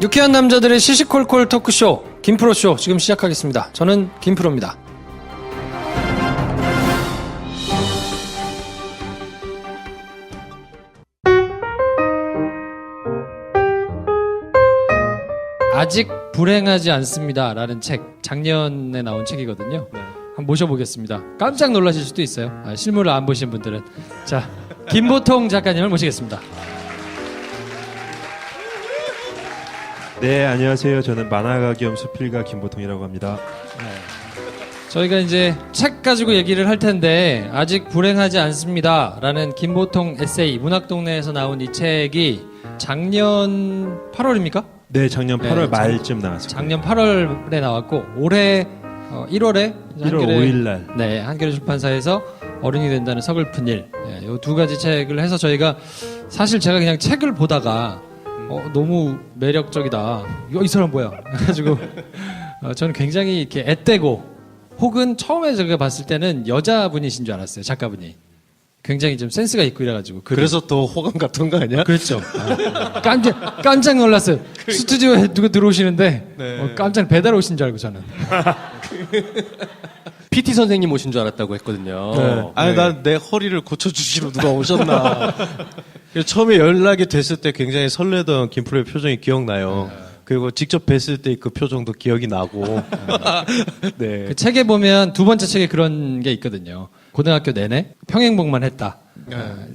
유쾌한 남자들의 시시콜콜 토크쇼 김프로쇼 지금 시작하겠습니다. 저는 김프로입니다. 아직 불행하지 않습니다 라는 책, 작년에 나온 책이거든요. 한번 모셔보겠습니다. 깜짝 놀라실 수도 있어요. 실물을 안 보신 분들은. 자, 김보통 작가님을 모시겠습니다. 네, 안녕하세요. 저는 만화가 겸 수필가 김보통이라고 합니다. 저희가 이제 책 가지고 얘기를 할 텐데, 아직 불행하지 않습니다 라는 김보통 에세이, 문학동네에서 나온 이 책이 작년 8월입니까? 네, 작년 8월 네, 말쯤 나왔습니다. 작년 8월에 나왔고 올해 1월에 1월 5일 날. 네, 한겨레 출판사에서 어른이 된다는 서글픈 일. 네, 이 두 가지 책을 해서 저희가 사실 제가 그냥 책을 보다가 너무 매력적이다. 이 사람 뭐야? 그래가지고 저는 굉장히 이렇게 앳되고 혹은 처음에 제가 봤을 때는 여자분이신 줄 알았어요. 작가분이. 굉장히 좀 센스가 있고 이래가지고. 그래서 더 호감 갔던 거 아니야? 그렇죠. 깜짝 놀랐어요. 스튜디오에 누가 들어오시는데 네. 깜짝 배달 오신 줄 알고 저는. PT 선생님 오신 줄 알았다고 했거든요. 네. 아니, 난 내 허리를 고쳐주시러 누가 오셨나. 그래서 처음에 연락이 됐을 때 굉장히 설레던 김프로의 표정이 기억나요. 그리고 직접 뵀을 때 그 표정도 기억이 나고. 네. 그 책에 보면 두 번째 책에 그런 게 있거든요. 고등학교 내내 평행봉만 했다.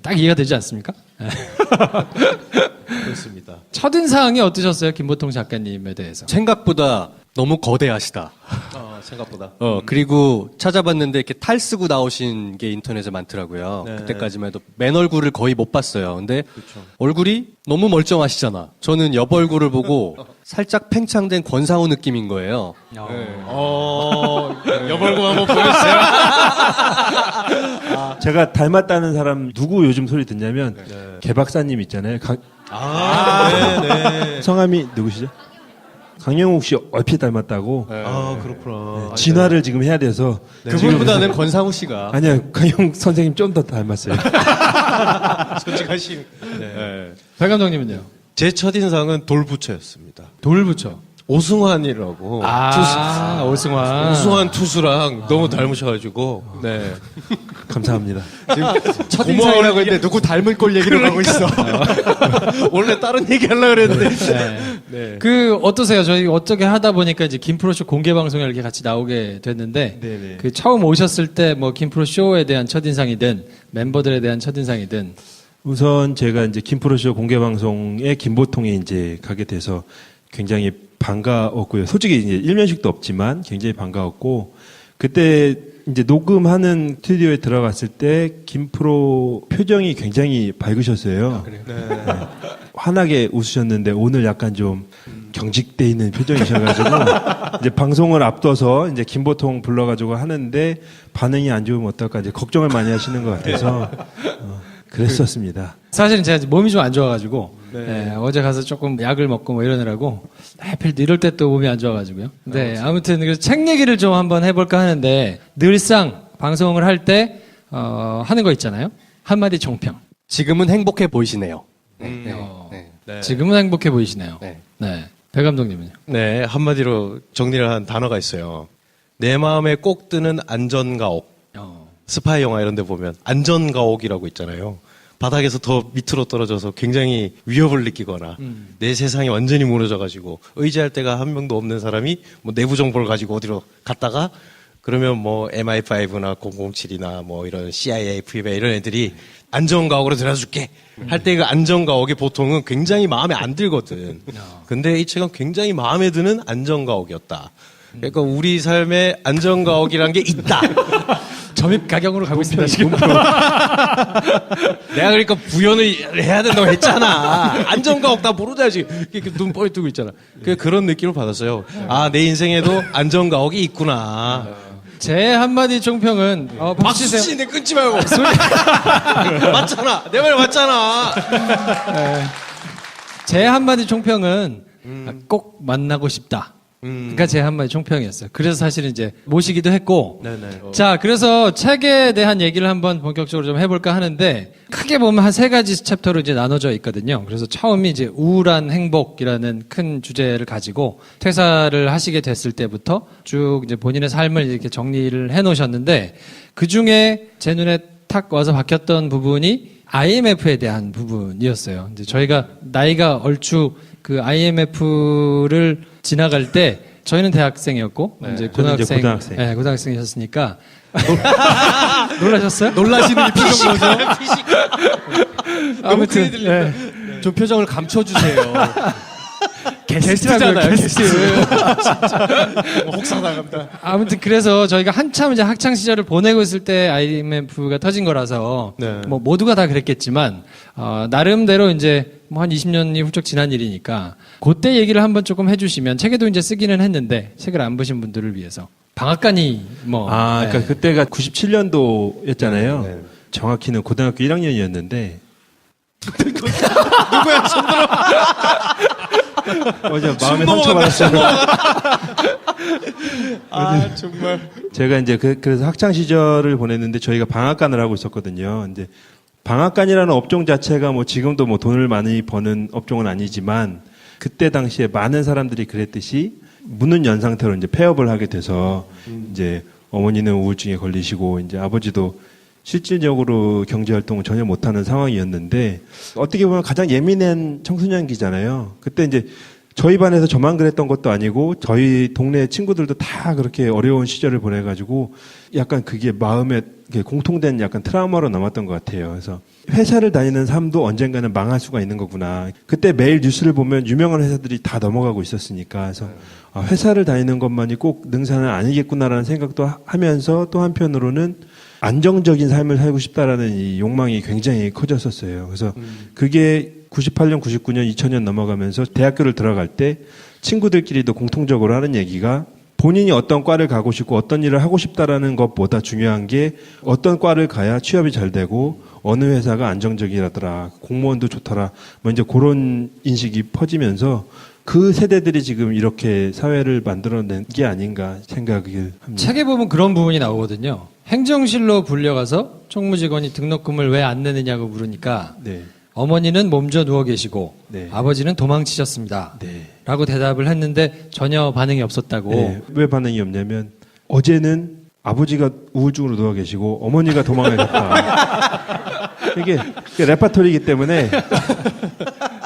딱 이해가 되지 않습니까? 그렇습니다. 첫인상이 어떠셨어요? 김보통 작가님에 대해서. 생각보다 너무 거대하시다. 생각보다. 그리고 찾아봤는데 이렇게 탈 쓰고 나오신 게 인터넷에 많더라고요. 네. 그때까지만 해도 맨 얼굴을 거의 못 봤어요. 근데 얼굴이 너무 멀쩡하시잖아. 저는 옆 얼굴을 보고 살짝 팽창된 권상우 느낌인 거예요. 여벌금 한번 보여주세요. 제가 닮았다는 사람 누구 요즘 소리 듣냐면 개 박사님 있잖아요. 네. 성함이 누구시죠? 강영욱 씨 얼핏 닮았다고. 그렇구나. 진화를 지금 해야 돼서. 그분보다는 권상우 씨가. 아니요, 강영욱 선생님 좀 더 닮았어요. 솔직하신. 네. 배 감독님은요? 제 첫인상은 돌부처였습니다. 돌부처. 오승환이라고. 오승환. 오승환 투수랑 너무 닮으셔가지고. 네. 감사합니다. 첫인상이라고 했는데 누구 닮은 꼴 얘기를 하고 있어. 원래 다른 얘기 하려고 그랬는데. 네. 그 어떠세요? 저희 어떻게 하다 보니까 이제 김프로쇼 공개 방송에 이렇게 같이 나오게 됐는데, 네네. 그 처음 오셨을 때 뭐 김프로쇼에 대한 첫인상이든 멤버들에 대한 첫인상이든. 우선 제가 이제 김프로쇼 공개 방송에 김보통에 이제 가게 돼서 굉장히 반가웠고요. 솔직히 이제 일면식도 없지만 굉장히 반가웠고, 그때 이제 녹음하는 스튜디오에 들어갔을 때 김프로 표정이 굉장히 밝으셨어요. 네. 환하게 웃으셨는데 오늘 약간 좀 경직돼 있는 표정이셔가지고 이제 방송을 앞둬서 이제 김보통 불러가지고 하는데 반응이 안 좋으면 어떨까 이제 걱정을 많이 하시는 것 같아서 그랬었습니다. 사실은 제가 몸이 좀 안 좋아가지고 어제 가서 조금 약을 먹고 뭐 이러느라고 하필 이럴 때 또 몸이 안 좋아가지고요. 네, 아무튼 그래서 책 얘기를 좀 한번 해볼까 하는데 늘상 방송을 할 때 하는 거 있잖아요. 한마디 총평. 지금은 행복해 보이시네요. 네. 지금은 행복해 보이시네요. 네. 네, 배 감독님은요? 네, 한마디로 정리를 한 단어가 있어요. 내 마음에 꼭 드는 안전가옥. 스파이 영화 이런 데 보면 안전가옥이라고 있잖아요. 바닥에서 더 밑으로 떨어져서 굉장히 위협을 느끼거나 내 세상이 완전히 무너져가지고 의지할 데가 한 명도 없는 사람이 뭐 내부 정보를 가지고 어디로 갔다가 그러면 뭐 MI5나 007이나 뭐 이런 CIA, FBI 이런 애들이 안전가옥으로 데려줄게 할 때 그 안전가옥이 보통은 굉장히 마음에 안 들거든. 근데 이 책은 굉장히 마음에 드는 안전가옥이었다. 그러니까 우리 삶에 안전가옥이란 게 있다. 점입 가격으로 가고 있습니다, 지금. 내가 그러니까 부연을 해야 된다고 했잖아. 안전가옥 다 모르다 지금 이렇게 눈 뻘 뜨고 있잖아. 그런 느낌을 받았어요. 아, 내 인생에도 안전가옥이 있구나. 제 한마디 총평은 박수 치는데 끊지 말고. 맞잖아. 내 말 맞잖아. 제 한마디 총평은 꼭 만나고 싶다. 그러니까 제 한마디 총평이었어요. 그래서 사실은 이제 모시기도 했고. 네네. 자, 그래서 책에 대한 얘기를 한번 본격적으로 좀 해볼까 하는데, 크게 보면 한 3가지 챕터로 이제 나눠져 있거든요. 그래서 처음이 이제 우울한 행복이라는 큰 주제를 가지고 퇴사를 하시게 됐을 때부터 쭉 이제 본인의 삶을 이렇게 정리를 해 놓으셨는데, 그 중에 제 눈에 탁 와서 박혔던 부분이 IMF에 대한 부분이었어요. 이제 저희가 나이가 얼추 그 IMF를 지나갈 때 저희는 대학생이었고 이제 저는 이제 고등학생. 네, 고등학생이셨으니까 놀라셨어요? 놀라시는 이 표정 뭐죠? 아무튼 네. 좀 표정을 감춰주세요. 게스트잖아요. 게스트. 혹사나갑니다. 아무튼 그래서 저희가 한참 이제 학창 시절을 보내고 있을 때 IMF가 터진 거라서 네. 뭐 모두가 다 그랬겠지만 나름대로 이제 뭐 한 20년이 훌쩍 지난 일이니까 그때 얘기를 한번 조금 해주시면 책에도 이제 쓰기는 했는데 책을 안 보신 분들을 위해서 방앗간이 뭐 그러니까 네. 그때가 97년도였잖아요. 네. 정확히는 고등학교 1학년이었는데. 누구야, 손들어. 어제 마음에 상처받았어요. 아, 정말. 제가 이제 그래서 학창 시절을 보냈는데 저희가 방앗간을 하고 있었거든요. 이제 방앗간이라는 업종 자체가 뭐 지금도 뭐 돈을 많이 버는 업종은 아니지만 그때 당시에 많은 사람들이 그랬듯이 무능연 상태로 이제 폐업을 하게 돼서 이제 어머니는 우울증에 걸리시고 이제 아버지도 실질적으로 경제 활동을 전혀 못하는 상황이었는데 어떻게 보면 가장 예민한 청소년기잖아요. 그때 이제 저희 반에서 저만 그랬던 것도 아니고 저희 동네 친구들도 다 그렇게 어려운 시절을 보내가지고 약간 그게 마음에 공통된 약간 트라우마로 남았던 것 같아요. 그래서 회사를 다니는 삶도 언젠가는 망할 수가 있는 거구나. 그때 매일 뉴스를 보면 유명한 회사들이 다 넘어가고 있었으니까 그래서 회사를 다니는 것만이 꼭 능사는 아니겠구나라는 생각도 하면서 또 한편으로는 안정적인 삶을 살고 싶다라는 이 욕망이 굉장히 커졌었어요. 그래서 그게 98년, 99년, 2000년 넘어가면서 대학교를 들어갈 때 친구들끼리도 공통적으로 하는 얘기가 본인이 어떤 과를 가고 싶고 어떤 일을 하고 싶다라는 것보다 중요한 게 어떤 과를 가야 취업이 잘 되고 어느 회사가 안정적이라더라, 공무원도 좋더라, 뭐 이제 그런 인식이 퍼지면서 그 세대들이 지금 이렇게 사회를 만들어낸 게 아닌가 생각을 합니다. 책에 보면 그런 부분이 나오거든요. 행정실로 불려가서 총무직원이 등록금을 왜 안 내느냐고 물으니까 네. 어머니는 몸져 누워 계시고 네. 아버지는 도망치셨습니다. 네. 라고 대답을 했는데 전혀 반응이 없었다고. 네. 왜 반응이 없냐면 어제는 아버지가 우울증으로 누워 계시고 어머니가 도망을 갔다. 이게 레파토리이기 때문에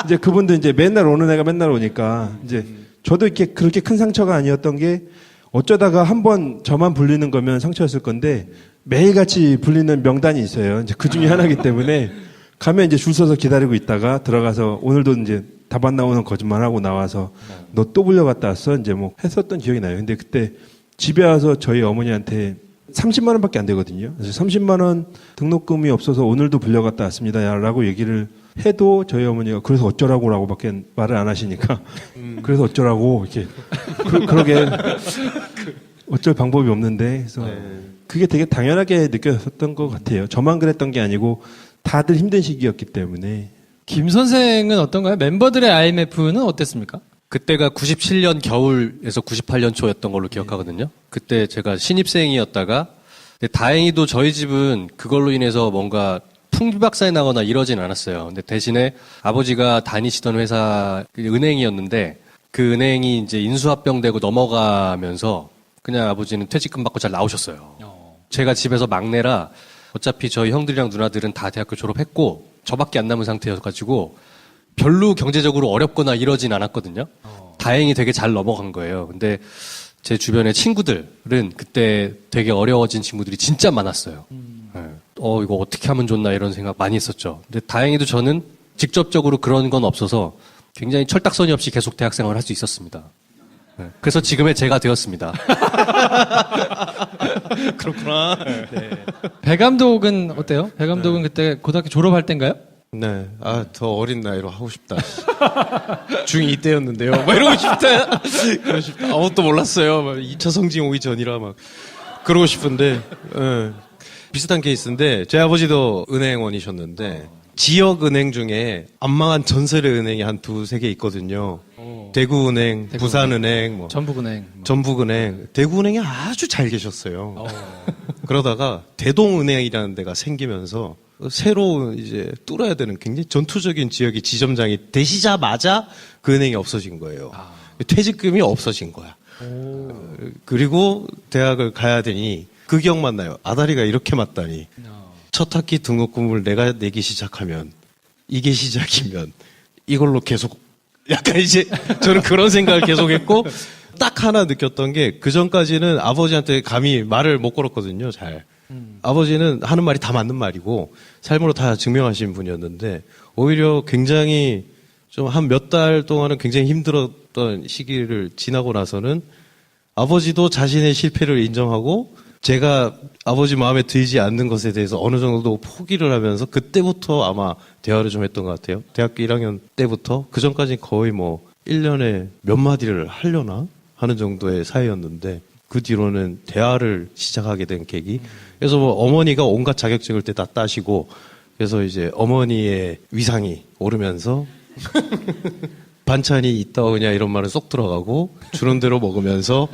이제 그분도 이제 맨날 오는 애가 맨날 오니까 이제 저도 이렇게 그렇게 큰 상처가 아니었던 게 어쩌다가 한 번 저만 불리는 거면 상처였을 건데 매일같이 불리는 명단이 있어요. 이제 그 중에 하나이기 때문에 가면 이제 줄 서서 기다리고 있다가 들어가서 오늘도 이제 답 안 나오는 거짓말하고 나와서 너 또 불려갔다 왔어? 이제 뭐 했었던 기억이 나요. 근데 그때 집에 와서 저희 어머니한테 30만 원밖에 안 되거든요. 그래서 30만 원 등록금이 없어서 오늘도 불려갔다 왔습니다라고 얘기를 해도 저희 어머니가 그래서 어쩌라고라고밖에 말을 안 하시니까 그래서 어쩌라고 이렇게 그러게 어쩔 방법이 없는데 그래서 그게 되게 당연하게 느껴졌던 것 같아요. 저만 그랬던 게 아니고 다들 힘든 시기였기 때문에. 김 선생은 어떤가요? 멤버들의 IMF는 어땠습니까? 그때가 97년 겨울에서 98년 초였던 걸로 기억하거든요. 그때 제가 신입생이었다가 근데 다행히도 저희 집은 그걸로 인해서 뭔가 풍비박산이 나거나 이러진 않았어요. 근데 대신에 아버지가 다니시던 회사 은행이었는데 그 은행이 이제 인수합병되고 넘어가면서 그냥 아버지는 퇴직금 받고 잘 나오셨어요. 제가 집에서 막내라 어차피 저희 형들이랑 누나들은 다 대학교 졸업했고 저밖에 안 남은 상태여가지고 별로 경제적으로 어렵거나 이러진 않았거든요. 다행히 되게 잘 넘어간 거예요. 근데 제 주변의 친구들은 그때 되게 어려워진 친구들이 진짜 많았어요. 네. 이거 어떻게 하면 좋나 이런 생각 많이 했었죠. 근데 다행히도 저는 직접적으로 그런 건 없어서 굉장히 철딱서니 없이 계속 대학생활을 할 수 있었습니다. 네. 그래서 지금의 제가 되었습니다. 그렇구나. 네. 배 감독은 어때요? 배 감독은 그때 고등학교 졸업할 때인가요? 네. 더 어린 나이로 하고 싶다. 중2 때였는데요. 막 이러고 싶다. 그러고 싶다. 아무것도 몰랐어요. 막 2차 성징 오기 전이라 막. 그러고 싶은데, 비슷한 케이스인데, 제 아버지도 은행원이셨는데, 지역은행 중에 안 망한 전설의 은행이 한 두세 개 있거든요. 대구은행, 부산은행, 뭐 전북은행. 전북은행, 대구은행이 아주 잘 계셨어요. 그러다가 대동은행이라는 데가 생기면서 새로 이제 뚫어야 되는 굉장히 전투적인 지역의 지점장이 되시자마자 그 은행이 없어진 거예요. 퇴직금이 없어진 거야. 그리고 대학을 가야 되니 그 기억만 나요. 아다리가 이렇게 맞다니. 첫 학기 등록금을 내가 내기 시작하면 이게 시작이면 이걸로 계속 약간 이제 저는 그런 생각을 계속했고 딱 하나 느꼈던 게 그 전까지는 아버지한테 감히 말을 못 걸었거든요. 잘. 아버지는 하는 말이 다 맞는 말이고 삶으로 다 증명하신 분이었는데 오히려 굉장히 좀 한 몇 달 동안은 굉장히 힘들었던 시기를 지나고 나서는 아버지도 자신의 실패를 인정하고 제가 아버지 마음에 들지 않는 것에 대해서 어느 정도 포기를 하면서 그때부터 아마 대화를 좀 했던 것 같아요. 대학교 1학년 때부터 그 전까지 거의 뭐 1년에 몇 마디를 하려나 하는 정도의 사이였는데 그 뒤로는 대화를 시작하게 된 계기. 그래서 뭐 어머니가 온갖 자격증을 다 따시고 그래서 이제 어머니의 위상이 오르면서 반찬이 있다 오냐 이런 말은 쏙 들어가고 주는 대로 먹으면서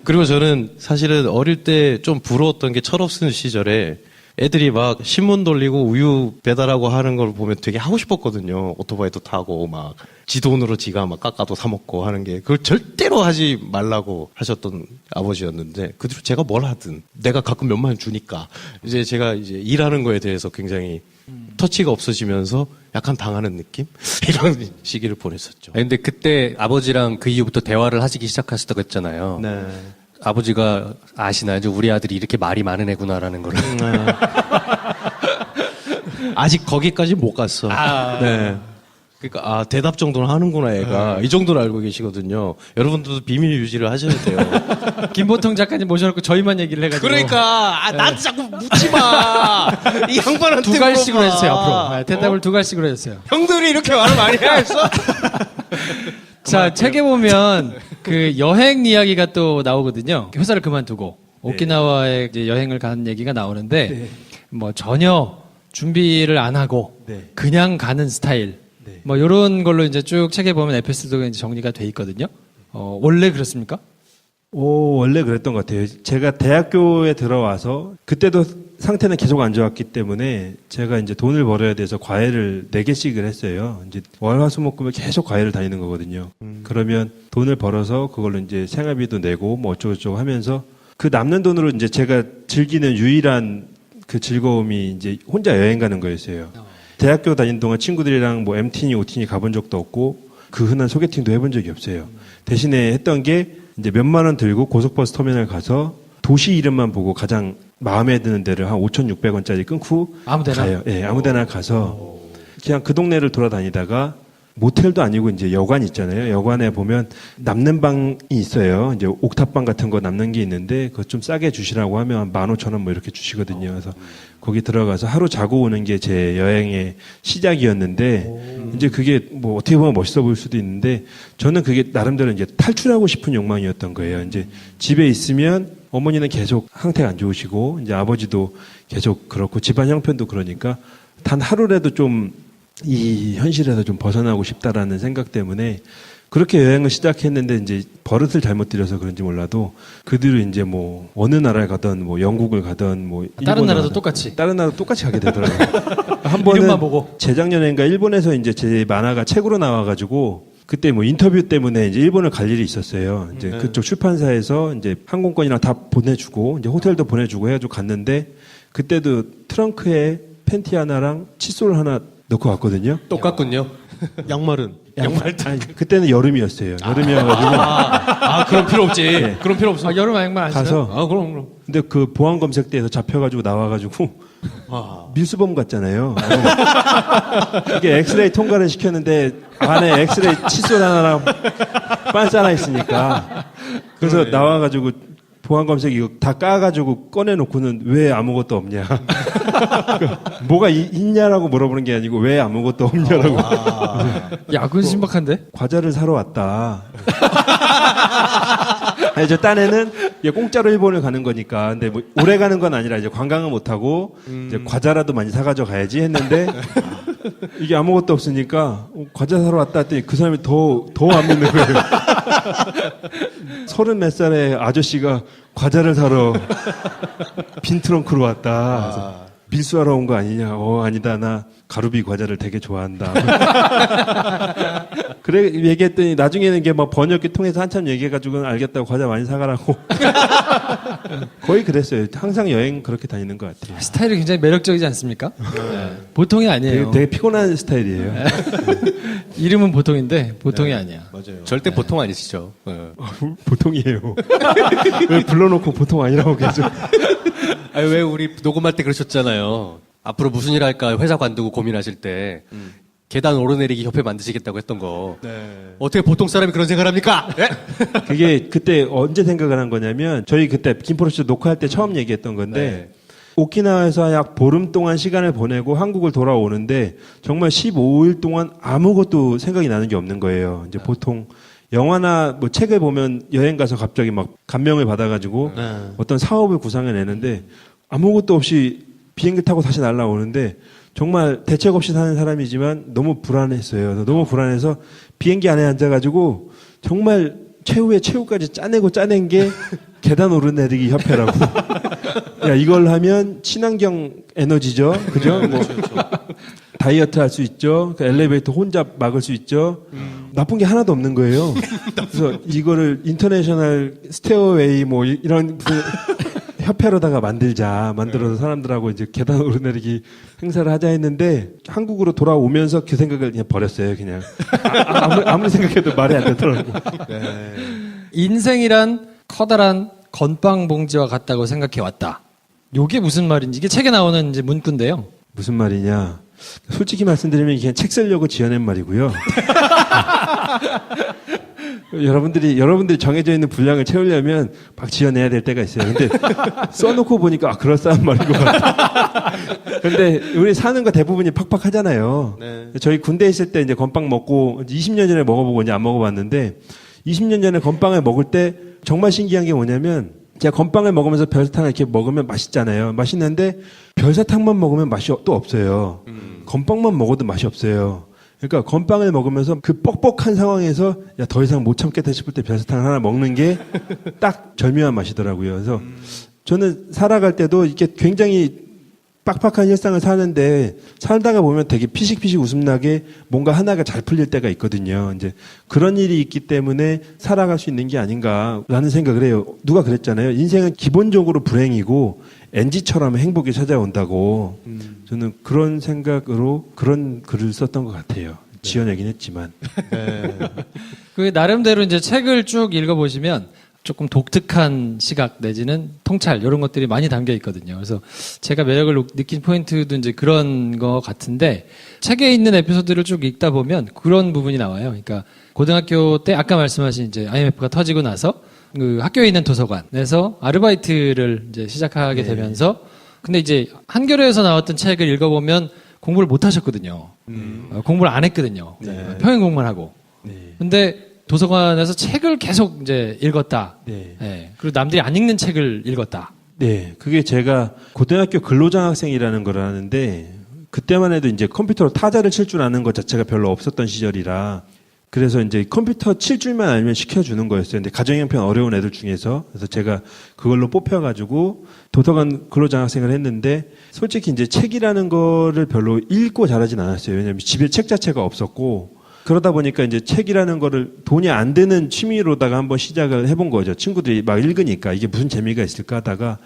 그리고 저는 사실은 어릴 때 좀 부러웠던 게 철없는 시절에 애들이 막 신문 돌리고 우유 배달하고 하는 걸 보면 되게 하고 싶었거든요. 오토바이도 타고 막 지 돈으로 지가 막 깎아도 사 먹고 하는 게 그걸 절대로 하지 말라고 하셨던 아버지였는데 그 뒤로 제가 뭘 하든 내가 가끔 몇만 원 주니까 이제 제가 이제 일하는 거에 대해서 굉장히 터치가 없어지면서 약간 당하는 느낌? 이런 시기를 보냈었죠. 근데 그때 아버지랑 그 이후부터 대화를 하시기 시작하셨다고 했잖아요. 네. 아버지가 아시나요? 우리 아들이 이렇게 말이 많은 애구나라는 거를. 아직 거기까지 못 갔어. 네. 그러니까 대답 정도는 하는구나 애가 이 정도는 알고 계시거든요. 여러분들도 비밀 유지를 하셔야 돼요. 김보통 작가님 모셔놓고 저희만 얘기를 해가지고. 그러니까 나한테 자꾸 묻지 마. 이 양반한테 두 갈씩으로 물어봐. 해주세요, 앞으로. 대답을 두 갈씩으로 해주세요. 형들이 이렇게 말을 많이 했어? 자, 책에 보면 그 여행 이야기가 또 나오거든요. 회사를 그만두고 오키나와에 이제 여행을 가는 얘기가 나오는데 뭐 전혀 준비를 안 하고 그냥 가는 스타일. 뭐 이런 걸로 이제 쭉 책에 보면 에피소드가 이제 정리가 돼 있거든요. 원래 그렇습니까? 원래 그랬던 것 같아요. 제가 대학교에 들어와서 그때도 상태는 계속 안 좋았기 때문에 제가 이제 돈을 벌어야 돼서 과외를 4개씩을 했어요. 이제 월화수목금을 계속 과외를 다니는 거거든요. 그러면 돈을 벌어서 그걸로 이제 생활비도 내고 뭐 어쩌고저쩌고 하면서 그 남는 돈으로 이제 제가 즐기는 유일한 그 즐거움이 이제 혼자 여행 가는 거였어요. 대학교 다니는 동안 친구들이랑 뭐 MT니 OT니 가본 적도 없고 그 흔한 소개팅도 해본 적이 없어요. 대신에 했던 게 이제 몇만 원 들고 고속버스 터미널 가서 도시 이름만 보고 가장 마음에 드는 데를 한 5,600원짜리 끊고 아무데나? 가요. 예, 아무데나 가서 그냥 그 동네를 돌아다니다가 모텔도 아니고 이제 여관 있잖아요. 여관에 보면 남는 방이 있어요. 이제 옥탑방 같은 거 남는 게 있는데 그거 좀 싸게 주시라고 하면 15,000원 뭐 이렇게 주시거든요. 그래서 거기 들어가서 하루 자고 오는 게 제 여행의 시작이었는데 이제 그게 뭐 어떻게 보면 멋있어 보일 수도 있는데 저는 그게 나름대로 이제 탈출하고 싶은 욕망이었던 거예요. 이제 집에 있으면 어머니는 계속 상태가 안 좋으시고 이제 아버지도 계속 그렇고 집안 형편도 그러니까 단 하루라도 좀 이 현실에서 좀 벗어나고 싶다라는 생각 때문에 그렇게 여행을 시작했는데 이제 버릇을 잘못 들여서 그런지 몰라도 그 뒤로 이제 뭐 어느 나라에 가든 뭐 영국을 가든 뭐 다른 일본을 나라도 가든 똑같이. 다른 나라도 똑같이 가게 되더라고요. 한 이름만 번은 보고. 재작년인가 일본에서 이제 제 만화가 책으로 나와가지고 그때 뭐 인터뷰 때문에 이제 일본을 갈 일이 있었어요. 이제 그쪽 출판사에서 이제 항공권이랑 다 보내주고 이제 호텔도 보내주고 해가지고 갔는데 그때도 트렁크에 팬티 하나랑 칫솔 하나 넣고 갔거든요. 똑같군요. 양말은? 아니, 그때는 여름이었어요. 여름이어가지고 그럼 필요 없지. 그럼 필요 없어. 여름 양말 안 써요? 가서 그럼. 근데 그 보안 검색대에서 잡혀가지고 나와가지고 밀수범 같잖아요. 이게 엑스레이 통과를 시켰는데 안에 엑스레이 칫솔 하나랑 빤스 하나 있으니까 그래서 나와가지고 보안 검색 이거 다 까가지고 꺼내놓고는 왜 아무것도 없냐. 뭐가 있냐라고 물어보는 게 아니고 왜 아무것도 없냐라고. 야, 그건 신박한데? 과자를 사러 왔다. 아니, 저 딴에는 이게 공짜로 일본을 가는 거니까. 근데 뭐 오래 가는 건 아니라 이제 관광은 못 하고 이제 과자라도 많이 사가지고 가야지 했는데 이게 아무것도 없으니까 과자 사러 왔다 했더니 그 사람이 더 안 믿는 거예요. 30몇 살의 아저씨가 과자를 사러 빈 트렁크로 왔다. 그래서 밀수하러 온 거 아니냐? 아니다. 나 가루비 과자를 되게 좋아한다. 그래 얘기했더니 나중에는 이게 막 번역기 통해서 한참 얘기해가지고 알겠다고 과자 많이 사가라고. 거의 그랬어요. 항상 여행 그렇게 다니는 것 같아요. 스타일이 굉장히 매력적이지 않습니까? 네. 보통이 아니에요. 되게 피곤한 스타일이에요. 이름은 보통인데 보통이 아니야. 맞아요. 절대 보통 아니시죠. 보통이에요. 왜 불러놓고 보통 아니라고 계속. 아니, 왜 우리 녹음할 때 그러셨잖아요. 앞으로 무슨 일 할까 회사 관두고 고민하실 때 계단 오르내리기 협회 만드시겠다고 했던 거. 어떻게 보통 사람이 그런 생각을 합니까? 네? 그게 그때 언제 생각을 한 거냐면 저희 그때 김포로쇼 녹화할 때 처음 얘기했던 건데 오키나와에서 약 보름 동안 시간을 보내고 한국을 돌아오는데 정말 15일 동안 아무것도 생각이 나는 게 없는 거예요. 이제 보통 영화나 뭐 책을 보면 여행 가서 갑자기 막 감명을 받아가지고 어떤 사업을 구상해내는데 아무것도 없이 비행기 타고 다시 날아오는데 정말 대책 없이 사는 사람이지만 너무 불안했어요. 너무 불안해서 비행기 안에 앉아가지고 정말 최후의 최후까지 짜낸 게 계단 오르내리기 협회라고. 야, 이걸 하면 친환경 에너지죠. 그죠? 뭐 다이어트 할 수 있죠. 그 엘리베이터 혼자 막을 수 있죠. 나쁜 게 하나도 없는 거예요. 그래서 이거를 인터내셔널 스테어웨이 뭐 이런 협회로다가 만들어서 사람들하고 이제 계단 오르내리기 행사를 하자 했는데 한국으로 돌아오면서 그 생각을 그냥 버렸어요. 그냥 아무리 생각해도 말이 안 되더라고. 인생이란 커다란 건빵 봉지와 같다고 생각해 왔다. 요게 무슨 말인지 이게 책에 나오는 이제 문구인데요. 무슨 말이냐? 솔직히 말씀드리면 이게 책 쓰려고 지어낸 말이고요. 여러분들이 정해져 있는 분량을 채우려면 막 지어내야 될 때가 있어요. 근데 써놓고 보니까 그럴싸한 말인 것 같아요. 근데 우리 사는 거 대부분이 팍팍하잖아요. 네. 저희 군대에 있을 때 이제 건빵 먹고 20년 전에 먹어보고 이제 안 먹어봤는데 20년 전에 건빵을 먹을 때 정말 신기한 게 뭐냐면 제가 건빵을 먹으면서 별사탕을 이렇게 먹으면 맛있잖아요. 맛있는데 별사탕만 먹으면 맛이 또 없어요. 건빵만 먹어도 맛이 없어요. 그러니까 건빵을 먹으면서 그 뻑뻑한 상황에서 야, 더 이상 못 참겠다 싶을 때 별사탕 하나 먹는 게 딱 절묘한 맛이더라고요. 그래서 저는 살아갈 때도 이렇게 굉장히 빡빡한 일상을 사는데 살다가 보면 되게 피식피식 웃음나게 뭔가 하나가 잘 풀릴 때가 있거든요. 이제 그런 일이 있기 때문에 살아갈 수 있는 게 아닌가라는 생각을 해요. 누가 그랬잖아요. 인생은 기본적으로 불행이고 NG처럼 행복이 찾아온다고. 저는 그런 생각으로 그런 글을 썼던 것 같아요. 지어내긴 했지만. 그 나름대로 이제 책을 쭉 읽어보시면 조금 독특한 시각 내지는 통찰 이런 것들이 많이 담겨 있거든요. 그래서 제가 매력을 느낀 포인트도 이제 그런 거 같은데 책에 있는 에피소드를 쭉 읽다 보면 그런 부분이 나와요. 그러니까 고등학교 때 아까 말씀하신 이제 IMF가 터지고 나서 그 학교에 있는 도서관에서 아르바이트를 이제 시작하게 되면서 근데 이제 한겨레에서 나왔던 책을 읽어보면 공부를 못 하셨거든요. 공부를 안 했거든요. 평행 공부만 하고. 근데 도서관에서 책을 계속 이제 읽었다. 네. 그리고 남들이 안 읽는 책을 읽었다. 네, 그게 제가 고등학교 근로장학생이라는 걸 하는데 그때만 해도 이제 컴퓨터로 타자를 칠 줄 아는 것 자체가 별로 없었던 시절이라 그래서 이제 컴퓨터 칠 줄만 알면 시켜주는 거였어요. 근데 가정 형편 어려운 애들 중에서 그래서 제가 그걸로 뽑혀가지고 도서관 근로장학생을 했는데 솔직히 이제 책이라는 거를 별로 읽고 자라진 않았어요. 왜냐하면 집에 책 자체가 없었고. 그러다 보니까 이제 책이라는 거를 돈이 안 드는 취미로다가 한번 시작을 해본 거죠. 친구들이 막 읽으니까 이게 무슨 재미가 있을까 하다가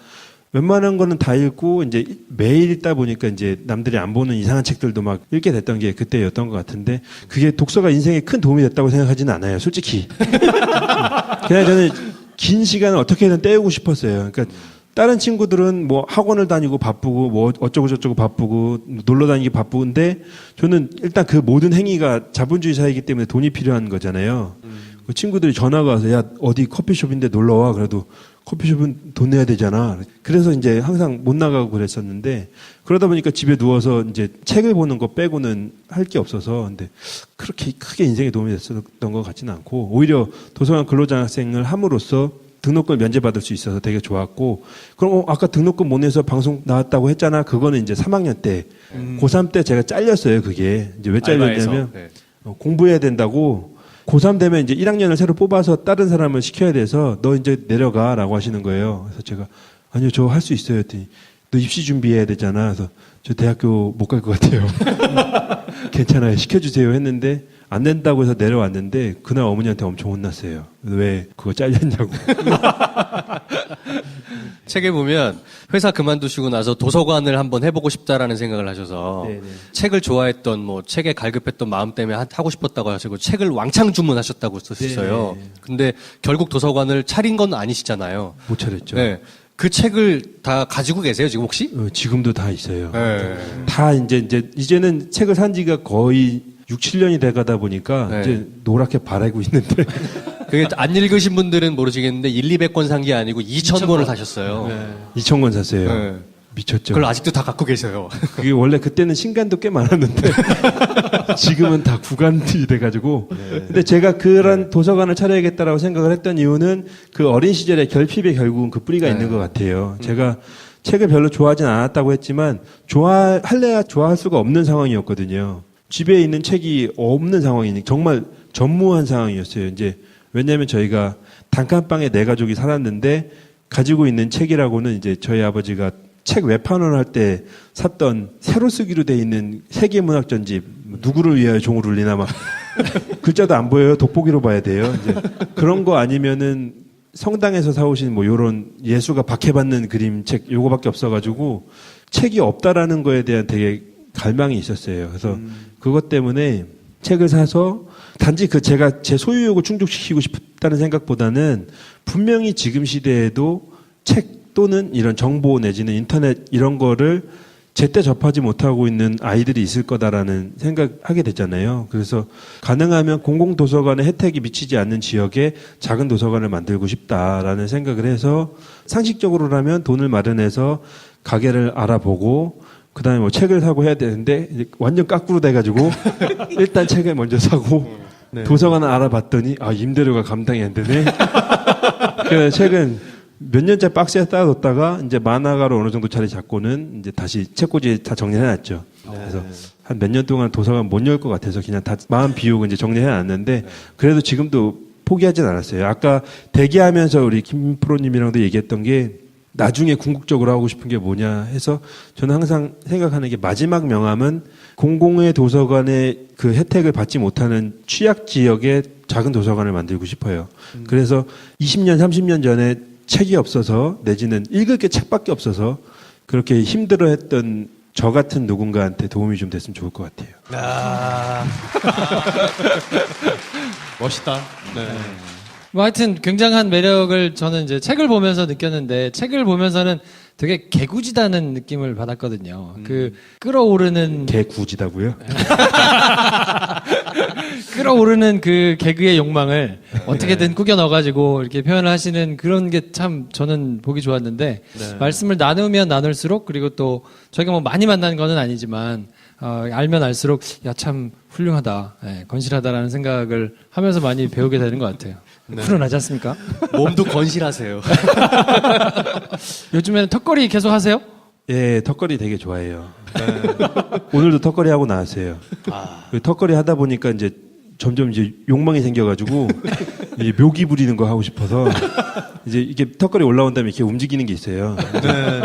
웬만한 거는 다 읽고 이제 매일 읽다 보니까 이제 남들이 안 보는 이상한 책들도 막 읽게 됐던 게 그때였던 것 같은데 그게 독서가 인생에 큰 도움이 됐다고 생각하지는 않아요. 솔직히. 그냥 저는 긴 시간을 어떻게든 때우고 싶었어요. 그러니까 다른 친구들은 뭐 학원을 다니고 바쁘고 뭐 어쩌고 저쩌고 바쁘고 놀러 다니기 바쁘는데 저는 일단 그 모든 행위가 자본주의 사회이기 때문에 돈이 필요한 거잖아요. 그 친구들이 전화가 와서 야 어디 커피숍인데 놀러 와. 그래도 커피숍은 돈 내야 되잖아. 그래서 이제 항상 못 나가고 그랬었는데 그러다 보니까 집에 누워서 이제 책을 보는 거 빼고는 할 게 없어서 근데 그렇게 크게 인생에 도움이 됐었던 것 같지는 않고 오히려 도서관 근로장학생을 함으로써 등록금 면제받을 수 있어서 되게 좋았고, 그럼 아까 등록금 못 내서 방송 나왔다고 했잖아. 그거는 이제 3학년 때, 고3 때 제가 잘렸어요. 그게 이제 왜 잘렸냐면 네. 공부해야 된다고. 고3 되면 이제 1학년을 새로 뽑아서 다른 사람을 시켜야 돼서 너 이제 내려가라고 하시는 거예요. 그래서 제가 아니요 저 할 수 있어요. 했더니 너 입시 준비해야 되잖아. 그래서 저 대학교 못 갈 것 같아요. 괜찮아요. 시켜주세요 했는데 안 된다고 해서 내려왔는데 그날 어머니한테 엄청 혼났어요. 왜 그거 잘렸냐고. 책에 보면 회사 그만두시고 나서 도서관을 한번 해보고 싶다라는 생각을 하셔서 네네. 책을 좋아했던 뭐 책에 갈급했던 마음 때문에 하고 싶었다고 하시고 책을 왕창 주문하셨다고 썼어요. 네네. 근데 결국 도서관을 차린 건 아니시잖아요. 못 차렸죠. 네. 그 책을 다 가지고 계세요 지금 혹시? 지금도 다 있어요. 네. 다 이제는 책을 산 지가 거의 6, 7년이 돼 가다 보니까 네. 이제 노랗게 바라고 있는데 그게 안 읽으신 분들은 모르시겠는데 200권 산 게 아니고 2,000권을 사셨어요. 2,000권 샀어요. 네. 미쳤죠. 그걸 아직도 다 갖고 계세요. 그게 원래 그때는 신간도 꽤 많았는데 지금은 다 구간이 돼가지고. 근데 제가 그런 도서관을 차려야겠다라고 생각을 했던 이유는 그 어린 시절의 결핍에 결국은 그 뿌리가 있는 것 같아요. 제가 책을 별로 좋아하진 않았다고 했지만 좋아할래야 좋아할 수가 없는 상황이었거든요. 집에 있는 책이 없는 상황이니 정말 전무한 상황이었어요. 이제 왜냐하면 저희가 단칸방에 네 가족이 살았는데 가지고 있는 책이라고는 이제 저희 아버지가 책 외판을 할 때 샀던 새로 쓰기로 돼 있는 세계문학 전집 누구를 위하여 종을 울리나 막 글자도 안 보여요. 돋보기로 봐야 돼요. 이제 그런 거 아니면은 성당에서 사오신 뭐 요런 예수가 박해받는 그림책 요거밖에 없어가지고 책이 없다라는 거에 대한 되게 갈망이 있었어요. 그래서 그것 때문에 책을 사서 단지 제가 제 소유욕을 충족시키고 싶다는 생각보다는 분명히 지금 시대에도 책 또는 이런 정보 내지는 인터넷 이런 거를 제때 접하지 못하고 있는 아이들이 있을 거다라는 생각하게 됐잖아요. 그래서 가능하면 공공도서관의 혜택이 미치지 않는 지역에 작은 도서관을 만들고 싶다라는 생각을 해서 상식적으로라면 돈을 마련해서 가게를 알아보고 그다음에 뭐 책을 사고 해야 되는데 이제 완전 까꾸로 돼가지고 일단 책을 먼저 사고 도서관을 알아봤더니 임대료가 감당이 안 되네. 그래서 책은 몇 년째 박스에 쌓아뒀다가 이제 만화가로 어느 정도 자리 잡고는 이제 다시 책꽂이에 다 정리해놨죠. 그래서 한 몇 년 동안 도서관 못 열 것 같아서 그냥 다 마음 비우고 이제 정리해놨는데 그래도 지금도 포기하진 않았어요. 아까 대기하면서 우리 김 프로님이랑도 얘기했던 게 나중에 궁극적으로 하고 싶은 게 뭐냐 해서 저는 항상 생각하는 게 마지막 명함은 공공의 도서관의 그 혜택을 받지 못하는 취약 지역에 작은 도서관을 만들고 싶어요. 그래서 20년, 30년 전에 책이 없어서 내지는 읽을 게 책밖에 없어서 그렇게 힘들어했던 저 같은 누군가한테 도움이 좀 됐으면 좋을 것 같아요. 멋있다. 네. 뭐 하여튼 굉장한 매력을 저는 이제 책을 보면서 느꼈는데 책을 보면서는 되게 개구지다는 느낌을 받았거든요. 그 끌어오르는 개구지다고요? 끌어오르는 그 개그의 욕망을 어떻게든 꾸겨 넣어가지고 이렇게 표현을 하시는 그런 게 참 저는 보기 좋았는데 말씀을 나누면 나눌수록 그리고 또 저희가 뭐 많이 만난 거는 아니지만 알면 알수록 야 참 훌륭하다, 건실하다라는 생각을 하면서 많이 배우게 되는 것 같아요. 훈훈하지 않습니까? 몸도 건실하세요. 요즘에는 턱걸이 계속 하세요? 예, 턱걸이 되게 좋아해요. 오늘도 턱걸이 하고 나왔어요. 그 턱걸이 하다 보니까 이제 점점 이제 욕망이 생겨가지고 이제 묘기 부리는 거 하고 싶어서 이제 이게 턱걸이 올라온 다음에 이렇게 움직이는 게 있어요.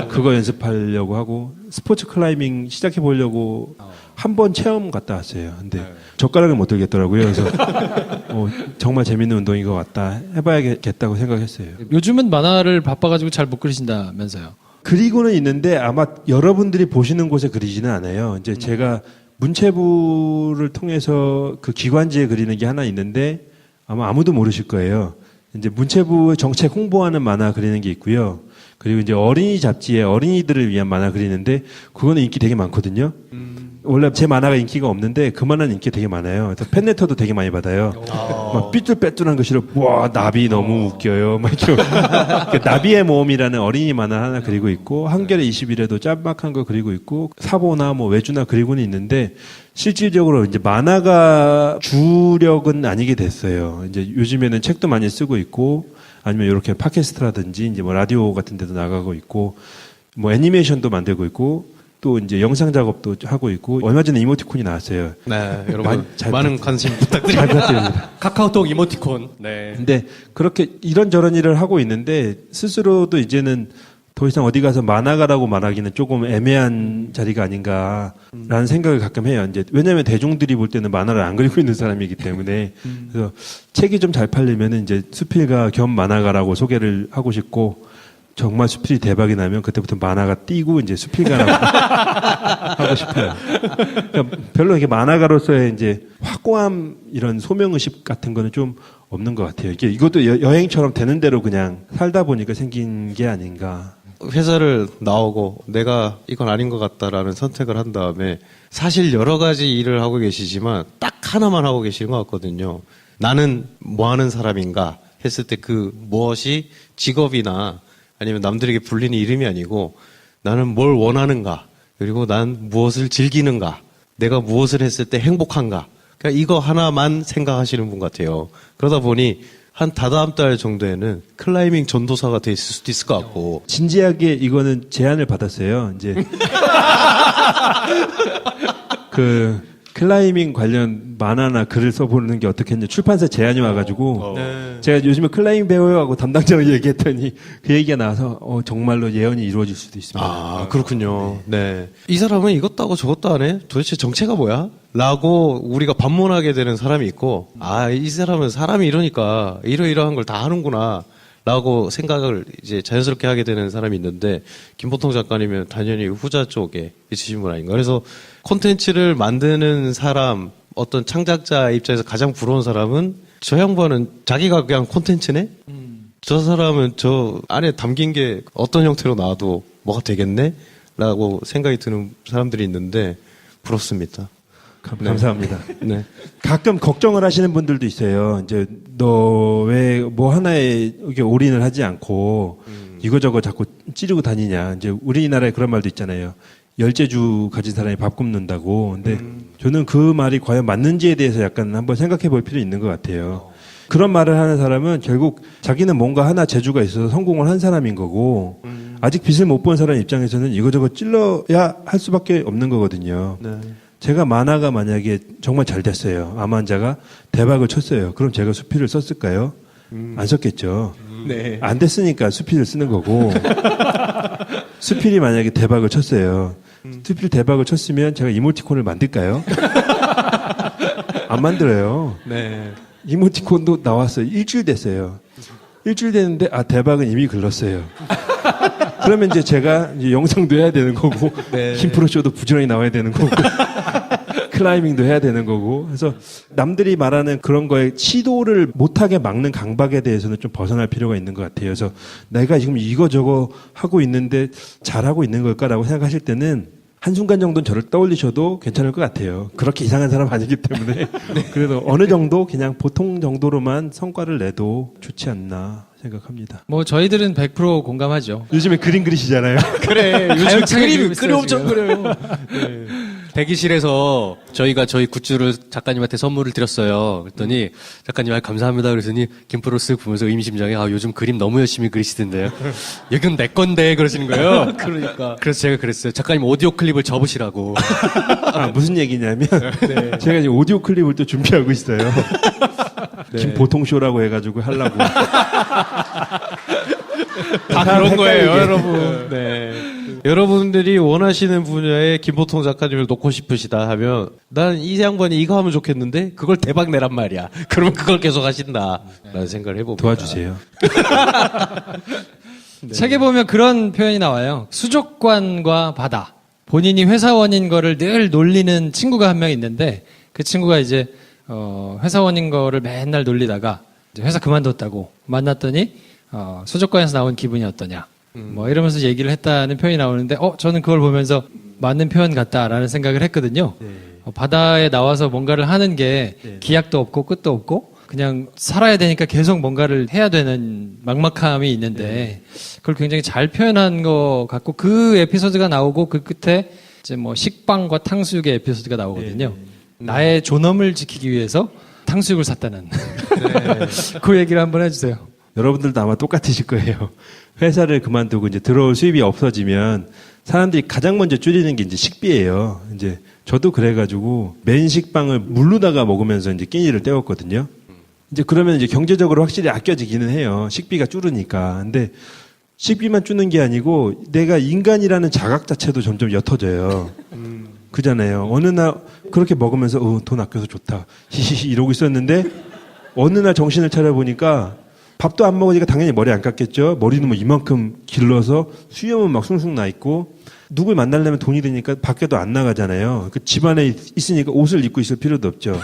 그거 연습하려고 하고 스포츠 클라이밍 시작해 보려고 한 번 체험 갔다 왔어요. 근데 젓가락을 못 들겠더라고요. 그래서 정말 재밌는 운동인 것 같다. 해봐야겠다고 생각했어요. 요즘은 만화를 바빠가지고 잘 못 그리신다면서요? 그리고는 있는데 아마 여러분들이 보시는 곳에 그리지는 않아요. 이제 제가 문체부를 통해서 그 기관지에 그리는 게 하나 있는데 아마 아무도 모르실 거예요. 이제 문체부 정책 홍보하는 만화 그리는 게 있고요. 그리고 이제 어린이 잡지에 어린이들을 위한 만화 그리는데 그거는 인기 되게 많거든요. 원래 제 만화가 인기가 없는데 그 만화는 인기 되게 많아요. 그래서 팬레터도 되게 많이 받아요. 막 삐뚤빼뚤한 글씨로 와 나비 너무 웃겨요. 막 이렇게 그 나비의 모험이라는 어린이 만화 하나 그리고 있고 한겨레 21에도 짤막한 거 그리고 있고 사보나 뭐 외주나 그리고는 있는데 실질적으로 이제 만화가 주력은 아니게 됐어요. 이제 요즘에는 책도 많이 쓰고 있고 아니면 이렇게 팟캐스트라든지 이제 뭐 라디오 같은 데도 나가고 있고 뭐 애니메이션도 만들고 있고 또 이제 영상 작업도 하고 있고 얼마 전에 이모티콘이 나왔어요. 네, 여러분 잘 많은 관심 부탁드립니다. 잘 부탁드립니다. 카카오톡 이모티콘. 네. 근데 그렇게 이런저런 일을 하고 있는데 스스로도 이제는 더 이상 어디 가서 만화가라고 말하기는 조금 애매한 자리가 아닌가라는 생각을 가끔 해요. 이제 왜냐하면 대중들이 볼 때는 만화를 안 그리고 있는 사람이기 때문에 그래서 책이 좀 잘 팔리면은 이제 수필가 겸 만화가라고 소개를 하고 싶고 정말 수필이 대박이 나면 그때부터 만화가 띄고 이제 수필가라고 하고 싶어요. 그러니까 별로 이게 만화가로서의 이제 확고함 이런 소명의식 같은 거는 좀 없는 것 같아요. 이게 이것도 여행처럼 되는 대로 그냥 살다 보니까 생긴 게 아닌가. 회사를 나오고 내가 이건 아닌 것 같다라는 선택을 한 다음에 사실 여러 가지 일을 하고 계시지만 딱 하나만 하고 계시는 것 같거든요. 나는 뭐 하는 사람인가 했을 때 그 무엇이 직업이나 아니면 남들에게 불리는 이름이 아니고 나는 뭘 원하는가 그리고 난 무엇을 즐기는가 내가 무엇을 했을 때 행복한가 그러니까 이거 하나만 생각하시는 분 같아요. 그러다 보니 한 다다음 달 정도에는 클라이밍 전도사가 돼 있을 수도 있을 것 같고 진지하게 이거는 제안을 받았어요. 이제 그 클라이밍 관련 만화나 글을 써보는 게 어떻겠냐 출판사 제안이 와가지고 네. 제가 요즘에 클라이밍 배워요 하고 담당자랑 얘기했더니 그 얘기가 나와서 정말로 예언이 이루어질 수도 있습니다. 아 그렇군요. 네. 이 사람은 이것도 하고 저것도 안 해? 도대체 정체가 뭐야? 라고 우리가 반문하게 되는 사람이 있고 아 이 사람은 사람이 이러니까 이러이러한 걸 다 하는구나 라고 생각을 이제 자연스럽게 하게 되는 사람이 있는데 김보통 작가님은 당연히 후자 쪽에 있으신 분 아닌가. 그래서 콘텐츠를 만드는 사람 어떤 창작자 입장에서 가장 부러운 사람은 저 양반은 자기가 그냥 콘텐츠네? 저 사람은 저 안에 담긴 게 어떤 형태로 나와도 뭐가 되겠네? 라고 생각이 드는 사람들이 있는데 부럽습니다. 감사합니다. 네. 가끔 걱정을 하시는 분들도 있어요. 이제 너 왜 뭐 하나에 이게 올인을 하지 않고 이거저거 자꾸 찌르고 다니냐. 이제 우리나라에 그런 말도 있잖아요. 열재주 가진 사람이 밥 굶는다고. 근데 저는 그 말이 과연 맞는지에 대해서 약간 한번 생각해 볼 필요 있는 것 같아요. 그런 말을 하는 사람은 결국 자기는 뭔가 하나 재주가 있어서 성공을 한 사람인 거고 아직 빛을 못 본 사람 입장에서는 이거저거 찔러야 할 수밖에 없는 거거든요. 네. 제가 만화가 만약에 정말 잘 됐어요. 암환자가 대박을 쳤어요. 그럼 제가 수필을 썼을까요? 안 썼겠죠. 네. 안 됐으니까 수필을 쓰는 거고 수필이 만약에 대박을 쳤어요. 수필 대박을 쳤으면 제가 이모티콘을 만들까요? 안 만들어요. 네. 이모티콘도 나왔어요. 일주일 됐어요. 일주일 됐는데 대박은 이미 글렀어요. 그러면 이제 제가 이제 영상도 해야 되는 거고 네. 김프로쇼도 부지런히 나와야 되는 거고 클라이밍도 해야 되는 거고 그래서 남들이 말하는 그런 거에 시도를 못하게 막는 강박에 대해서는 좀 벗어날 필요가 있는 것 같아요. 그래서 내가 지금 이거저거 하고 있는데 잘하고 있는 걸까라고 생각하실 때는 한순간 정도는 저를 떠올리셔도 괜찮을 것 같아요. 그렇게 이상한 사람 아니기 때문에 그래도 어느 정도 그냥 보통 정도로만 성과를 내도 좋지 않나 생각합니다. 뭐 저희들은 100% 공감하죠. 요즘에 그림 그리시잖아요. 그래. 요즘 가열차게 그림 그리고 있어요, 엄청 지금. 그래요. 대기실에서 저희가 저희 굿즈를 작가님한테 선물을 드렸어요. 그랬더니 작가님 감사합니다. 그랬더니 김프로 쓱 보면서 의미심장해 요즘 그림 너무 열심히 그리시던데요. 이건 내 건데 그러시는 거예요. 그러니까. 그래서 제가 그랬어요. 작가님 오디오 클립을 접으시라고. 무슨 얘기냐면 제가 지금 오디오 클립을 또 준비하고 있어요. 김보통 쇼라고 해가지고 하려고. 다 그런 거예요, 여러분. 네. 여러분들이 원하시는 분야에 김보통 작가님을 놓고 싶으시다 하면 난 이 양반이 이거 하면 좋겠는데 그걸 대박 내란 말이야. 그러면 그걸 계속 하신다라는 생각을 해봅니다. 도와주세요. 책에 보면 그런 표현이 나와요. 수족관과 바다. 본인이 회사원인 거를 늘 놀리는 친구가 한 명 있는데 그 친구가 이제 회사원인 거를 맨날 놀리다가 이제 회사 그만뒀다고 만났더니 수족관에서 나온 기분이 어떠냐. 뭐 이러면서 얘기를 했다는 표현이 나오는데 저는 그걸 보면서 맞는 표현 같다라는 생각을 했거든요. 바다에 나와서 뭔가를 하는 게 기약도 없고 끝도 없고 그냥 살아야 되니까 계속 뭔가를 해야 되는 막막함이 있는데 그걸 굉장히 잘 표현한 것 같고 그 에피소드가 나오고 그 끝에 이제 뭐 식빵과 탕수육의 에피소드가 나오거든요. 나의 존엄을 지키기 위해서 탕수육을 샀다는 그 얘기를 한번 해주세요. 여러분들도 아마 똑같으실 거예요. 회사를 그만두고 이제 들어올 수입이 없어지면 사람들이 가장 먼저 줄이는 게 이제 식비예요. 이제 저도 그래가지고 맨 식빵을 물로다가 먹으면서 이제 끼니를 때웠거든요. 이제 그러면 이제 경제적으로 확실히 아껴지기는 해요. 식비가 줄으니까. 근데 식비만 줄는 게 아니고 내가 인간이라는 자각 자체도 점점 옅어져요. 그잖아요. 어느 날 그렇게 먹으면서 돈 아껴서 좋다. 히히히 이러고 있었는데 어느 날 정신을 차려보니까 밥도 안 먹으니까 당연히 머리 안 깎겠죠. 머리는 뭐 이만큼 길러서 수염은 막 숭숭 나 있고 누굴 만나려면 돈이 드니까 밖에도 안 나가잖아요. 그 집안에 있으니까 옷을 입고 있을 필요도 없죠.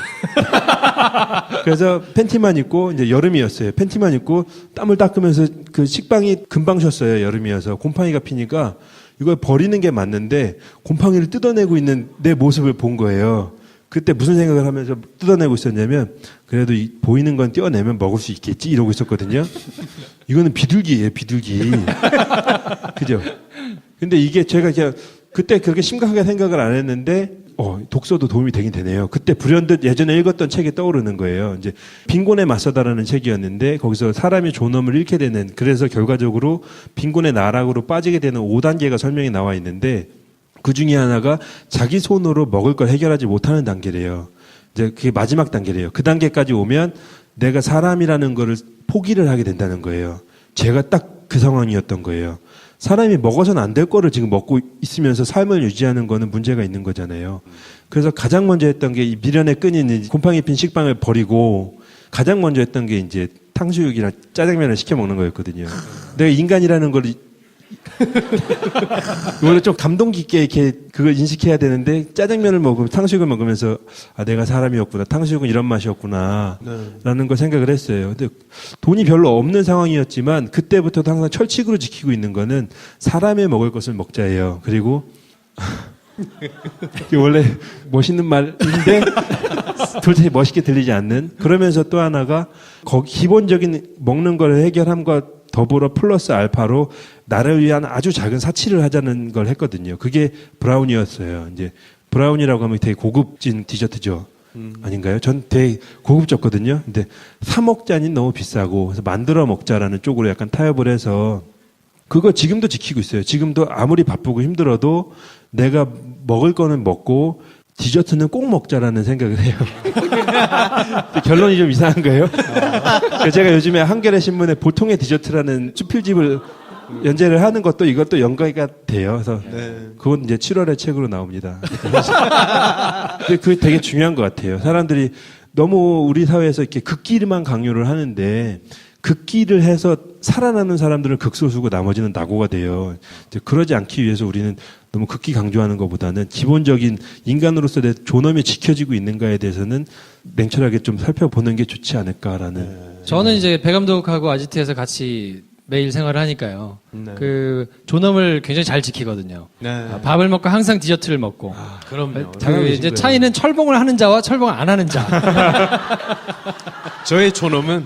그래서 팬티만 입고 이제 여름이었어요. 팬티만 입고 땀을 닦으면서 그 식빵이 금방 쉬었어요. 여름이어서 곰팡이가 피니까 이걸 버리는 게 맞는데 곰팡이를 뜯어내고 있는 내 모습을 본 거예요. 그때 무슨 생각을 하면서 뜯어내고 있었냐면 그래도 보이는 건 떼어내면 먹을 수 있겠지 이러고 있었거든요. 이거는 비둘기예요, 비둘기. 그죠? 근데 이게 제가 그냥 그때 그렇게 심각하게 생각을 안 했는데 독서도 도움이 되긴 되네요. 그때 불현듯 예전에 읽었던 책이 떠오르는 거예요. 이제 빈곤에 맞서다라는 책이었는데 거기서 사람이 존엄을 잃게 되는 그래서 결과적으로 빈곤의 나락으로 빠지게 되는 5단계가 설명이 나와 있는데 그 중에 하나가 자기 손으로 먹을 걸 해결하지 못하는 단계래요. 이제 그게 마지막 단계래요. 그 단계까지 오면 내가 사람이라는 거를 포기를 하게 된다는 거예요. 제가 딱 그 상황이었던 거예요. 사람이 먹어서는 안 될 거를 지금 먹고 있으면서 삶을 유지하는 거는 문제가 있는 거잖아요. 그래서 가장 먼저 했던 게 이 미련의 끈인 곰팡이 핀 식빵을 버리고 가장 먼저 했던 게 이제 탕수육이랑 짜장면을 시켜 먹는 거였거든요. 내가 인간이라는 걸 원래 좀 감동 깊게 이렇게 그걸 인식해야 되는데 짜장면을 먹으면 탕수육을 먹으면서 내가 사람이었구나. 탕수육은 이런 맛이었구나. 라는 걸 생각을 했어요. 근데 돈이 별로 없는 상황이었지만 그때부터도 항상 철칙으로 지키고 있는 거는 사람의 먹을 것을 먹자예요. 그리고 이게 원래 멋있는 말인데 도저히 멋있게 들리지 않는 그러면서 또 하나가 기본적인 먹는 걸 해결함과 더불어 플러스 알파로 나를 위한 아주 작은 사치를 하자는 걸 했거든요. 그게 브라운이었어요. 이제 브라운이라고 하면 되게 고급진 디저트죠. 아닌가요? 전 되게 고급졌거든요. 근데 사 먹자니 너무 비싸고 그래서 만들어 먹자라는 쪽으로 약간 타협을 해서 그거 지금도 지키고 있어요. 지금도 아무리 바쁘고 힘들어도 내가 먹을 거는 먹고 디저트는 꼭 먹자라는 생각을 해요. 결론이 좀 이상한 거예요. 제가 요즘에 한겨레 신문에 보통의 디저트라는 수필집을 연재를 하는 것도 이것도 연관가 돼요. 그래서 그건 이제 7월에 책으로 나옵니다. 근데 그게 되게 중요한 것 같아요. 사람들이 너무 우리 사회에서 이렇게 극기만 강요를 하는데 극기를 해서 살아남는 사람들은 극소수고 나머지는 낙오가 돼요. 이제 그러지 않기 위해서 우리는 너무 극기 강조하는 것보다는 기본적인 인간으로서 내 존엄이 지켜지고 있는가에 대해서는 냉철하게 좀 살펴보는 게 좋지 않을까라는. 저는 이제 배 감독하고 아지트에서 같이 매일 생활을 하니까요. 그 존엄을 굉장히 잘 지키거든요. 밥을 먹고 항상 디저트를 먹고. 그럼요. 그 이제 차이는 철봉을 하는 자와 철봉을 안 하는 자. 저의 존엄은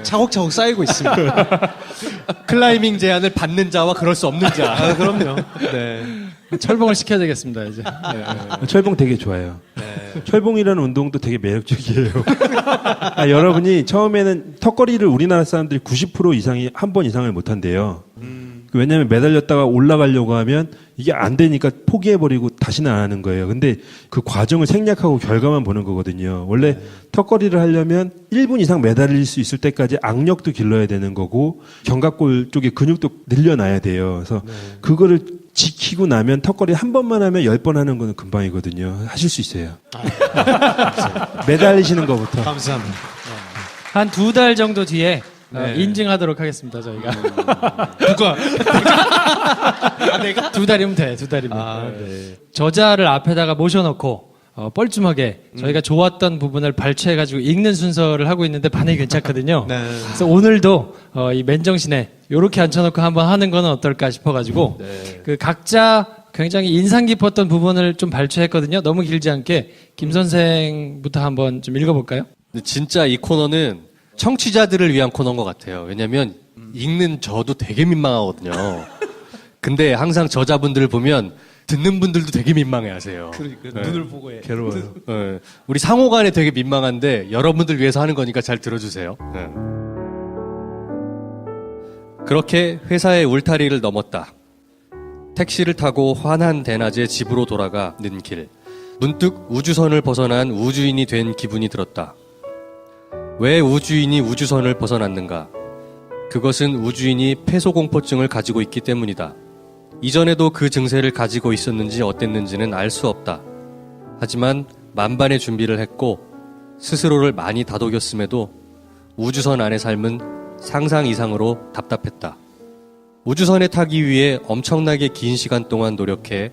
차곡차곡 쌓이고 있습니다. 클라이밍 제한을 받는 자와 그럴 수 없는 자. 그럼요. 네. 철봉을 시켜야 되겠습니다, 이제. 철봉 되게 좋아요. 철봉이라는 운동도 되게 매력적이에요. 여러분이 처음에는 턱걸이를 우리나라 사람들이 90% 이상이 한 번 이상을 못 한대요. 왜냐하면 매달렸다가 올라가려고 하면 이게 안 되니까 포기해버리고 다시는 안 하는 거예요. 근데 그 과정을 생략하고 결과만 보는 거거든요. 원래 턱걸이를 하려면 1분 이상 매달릴 수 있을 때까지 악력도 길러야 되는 거고 견갑골 쪽에 근육도 늘려놔야 돼요. 그래서 그거를 지키고 나면 턱걸이 한 번만 하면 10번 하는 거는 금방이거든요. 하실 수 있어요. 매달리시는 것부터. 감사합니다. 한 2달 정도 뒤에 인증하도록 하겠습니다, 저희가. 누가? 내가? 2달이면 돼, 2달이면. 저자를 앞에다가 모셔놓고, 뻘쭘하게 저희가 좋았던 부분을 발췌해가지고 읽는 순서를 하고 있는데 반응이 괜찮거든요. 그래서 오늘도, 이 맨정신에 요렇게 앉혀놓고 한번 하는 건 어떨까 싶어가지고, 그 각자 굉장히 인상 깊었던 부분을 좀 발췌했거든요. 너무 길지 않게 김 선생부터 한번 좀 읽어볼까요? 근데 진짜 이 코너는 청취자들을 위한 코너인 것 같아요. 왜냐면 읽는 저도 되게 민망하거든요. 근데 항상 저자분들을 보면 듣는 분들도 되게 민망해하세요. 그러니까 눈을 보고 해. 괴로워요. 우리 상호간에 되게 민망한데 여러분들 위해서 하는 거니까 잘 들어주세요. 그렇게 회사의 울타리를 넘었다. 택시를 타고 환한 대낮에 집으로 돌아가는 길. 문득 우주선을 벗어난 우주인이 된 기분이 들었다. 왜 우주인이 우주선을 벗어났는가? 그것은 우주인이 폐소공포증을 가지고 있기 때문이다. 이전에도 그 증세를 가지고 있었는지 어땠는지는 알 수 없다. 하지만 만반의 준비를 했고 스스로를 많이 다독였음에도 우주선 안의 삶은 상상 이상으로 답답했다. 우주선에 타기 위해 엄청나게 긴 시간 동안 노력해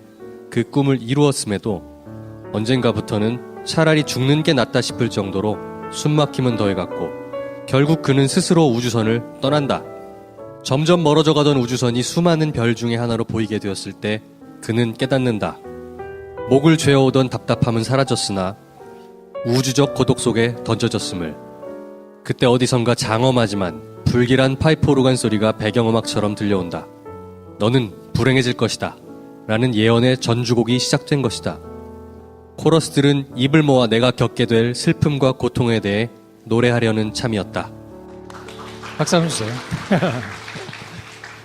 그 꿈을 이루었음에도 언젠가부터는 차라리 죽는 게 낫다 싶을 정도로 숨막힘은 더해갔고 결국 그는 스스로 우주선을 떠난다. 점점 멀어져 가던 우주선이 수많은 별 중에 하나로 보이게 되었을 때 그는 깨닫는다. 목을 죄어오던 답답함은 사라졌으나 우주적 고독 속에 던져졌음을. 그때 어디선가 장엄하지만 불길한 파이프 오르간 소리가 배경음악처럼 들려온다. 너는 불행해질 것이다. 라는 예언의 전주곡이 시작된 것이다. 코러스들은 입을 모아 내가 겪게 될 슬픔과 고통에 대해 노래하려는 참이었다. 박수 한번 주세요.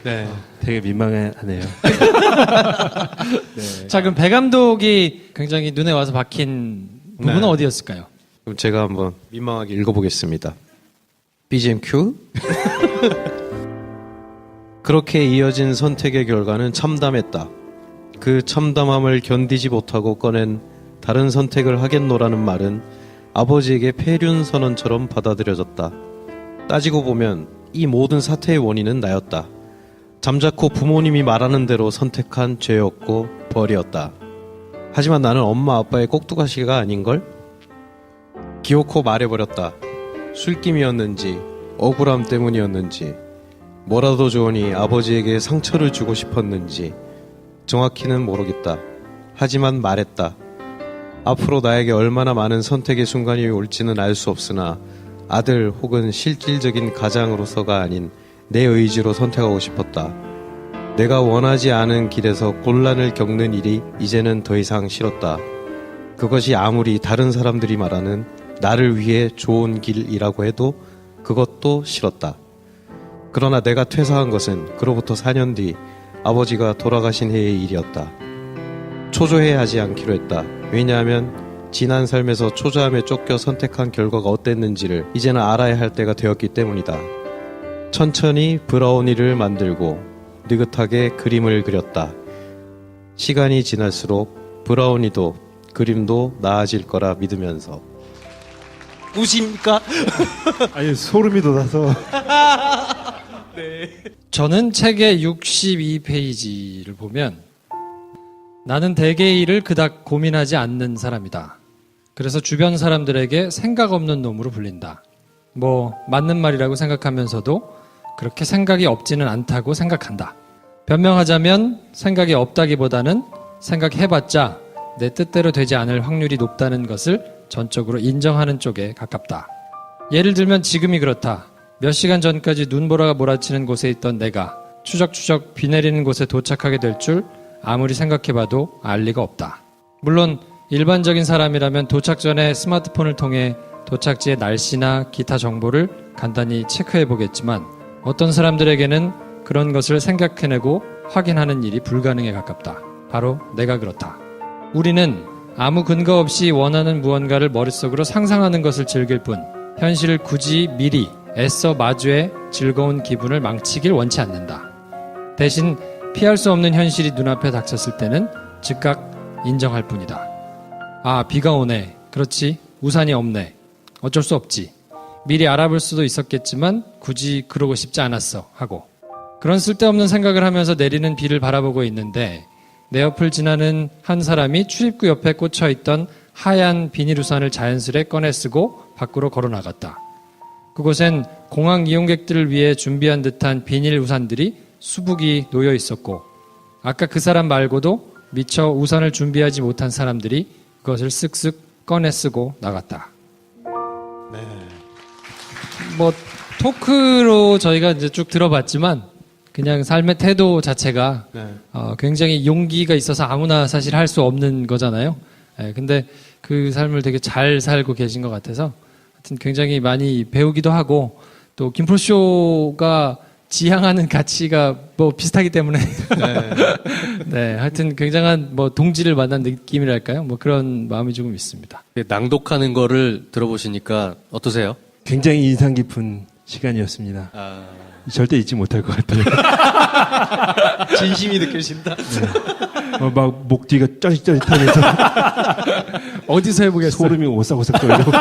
네. 되게 민망하네요. 자, 그럼 배 감독이 굉장히 눈에 와서 박힌 부분은 네. 어디였을까요? 그럼 제가 한번 민망하게 읽어보겠습니다. BGM 큐. 그렇게 이어진 선택의 결과는 참담했다. 그 참담함을 견디지 못하고 꺼낸 다른 선택을 하겠노라는 말은 아버지에게 폐륜 선언처럼 받아들여졌다. 따지고 보면 이 모든 사태의 원인은 나였다. 잠자코 부모님이 말하는 대로 선택한 죄였고 벌이었다. 하지만 나는 엄마 아빠의 꼭두가시가 아닌걸? 기어코 말해버렸다. 술김이었는지 억울함 때문이었는지 뭐라도 좋으니 아버지에게 상처를 주고 싶었는지 정확히는 모르겠다. 하지만 말했다. 앞으로 나에게 얼마나 많은 선택의 순간이 올지는 알 수 없으나 아들 혹은 실질적인 가장으로서가 아닌 내 의지로 선택하고 싶었다. 내가 원하지 않은 길에서 곤란을 겪는 일이 이제는 더 이상 싫었다. 그것이 아무리 다른 사람들이 말하는 나를 위해 좋은 길이라고 해도 그것도 싫었다. 그러나 내가 퇴사한 것은 그로부터 4년 뒤 아버지가 돌아가신 해의 일이었다. 초조해하지 않기로 했다. 왜냐하면 지난 삶에서 초조함에 쫓겨 선택한 결과가 어땠는지를 이제는 알아야 할 때가 되었기 때문이다. 천천히 브라우니를 만들고 느긋하게 그림을 그렸다. 시간이 지날수록 브라우니도 그림도 나아질 거라 믿으면서. 우십니까? 아니, 소름이 돋아서. 저는 책의 62페이지를 보면 나는 대개의 일을 그닥 고민하지 않는 사람이다. 그래서 주변 사람들에게 생각 없는 놈으로 불린다. 뭐 맞는 말이라고 생각하면서도 그렇게 생각이 없지는 않다고 생각한다. 변명하자면 생각이 없다기보다는 생각해봤자 내 뜻대로 되지 않을 확률이 높다는 것을 전적으로 인정하는 쪽에 가깝다. 예를 들면 지금이 그렇다. 몇 시간 전까지 눈보라가 몰아치는 곳에 있던 내가 추적추적 비 내리는 곳에 도착하게 될 줄 아무리 생각해봐도 알 리가 없다. 물론 일반적인 사람이라면 도착 전에 스마트폰을 통해 도착지의 날씨나 기타 정보를 간단히 체크해보겠지만 어떤 사람들에게는 그런 것을 생각해내고 확인하는 일이 불가능에 가깝다. 바로 내가 그렇다. 우리는 아무 근거 없이 원하는 무언가를 머릿속으로 상상하는 것을 즐길 뿐 현실을 굳이 미리 애써 마주해 즐거운 기분을 망치길 원치 않는다. 대신 피할 수 없는 현실이 눈앞에 닥쳤을 때는 즉각 인정할 뿐이다. 아, 비가 오네. 그렇지. 우산이 없네. 어쩔 수 없지. 미리 알아볼 수도 있었겠지만 굳이 그러고 싶지 않았어 하고 그런 쓸데없는 생각을 하면서 내리는 비를 바라보고 있는데 내 옆을 지나는 한 사람이 출입구 옆에 꽂혀있던 하얀 비닐우산을 자연스레 꺼내 쓰고 밖으로 걸어나갔다. 그곳엔 공항 이용객들을 위해 준비한 듯한 비닐우산들이 수북이 놓여 있었고 아까 그 사람 말고도 미처 우산을 준비하지 못한 사람들이 그것을 쓱쓱 꺼내 쓰고 나갔다. 뭐 토크로 저희가 이제 쭉 들어봤지만 그냥 삶의 태도 자체가 굉장히 용기가 있어서 아무나 사실 할 수 없는 거잖아요. 근데 그 삶을 되게 잘 살고 계신 것 같아서 하여튼 굉장히 많이 배우기도 하고 또 김프로쇼가 지향하는 가치가 뭐 비슷하기 때문에 네, 하여튼 굉장한 뭐 동지를 만난 느낌이랄까요? 뭐 그런 마음이 조금 있습니다. 낭독하는 거를 들어보시니까 어떠세요? 굉장히 인상 깊은 시간이었습니다. 절대 잊지 못할 것 같아요. 진심이 느껴진다. 막 목 뒤가 짜릿짜릿하면서 어디서 해보겠어요? 소름이 오싹오싹 떨리고.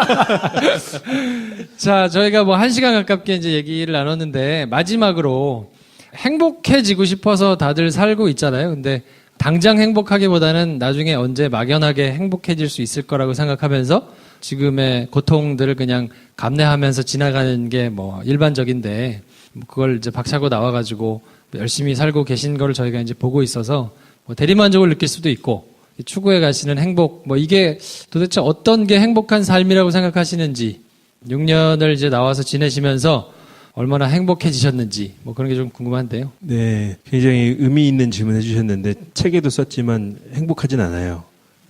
자, 저희가 뭐 1시간 가깝게 이제 얘기를 나눴는데 마지막으로 행복해지고 싶어서 다들 살고 있잖아요. 근데 당장 행복하기보다는 나중에 언제 막연하게 행복해질 수 있을 거라고 생각하면서 지금의 고통들을 그냥 감내하면서 지나가는 게 뭐 일반적인데 그걸 이제 박차고 나와가지고 열심히 살고 계신 거를 저희가 이제 보고 있어서 뭐 대리만족을 느낄 수도 있고 추구해 가시는 행복 뭐 이게 도대체 어떤 게 행복한 삶이라고 생각하시는지 6년을 이제 나와서 지내시면서 얼마나 행복해지셨는지 뭐 그런 게 좀 궁금한데요. 네, 굉장히 의미 있는 질문 해주셨는데 책에도 썼지만 행복하진 않아요.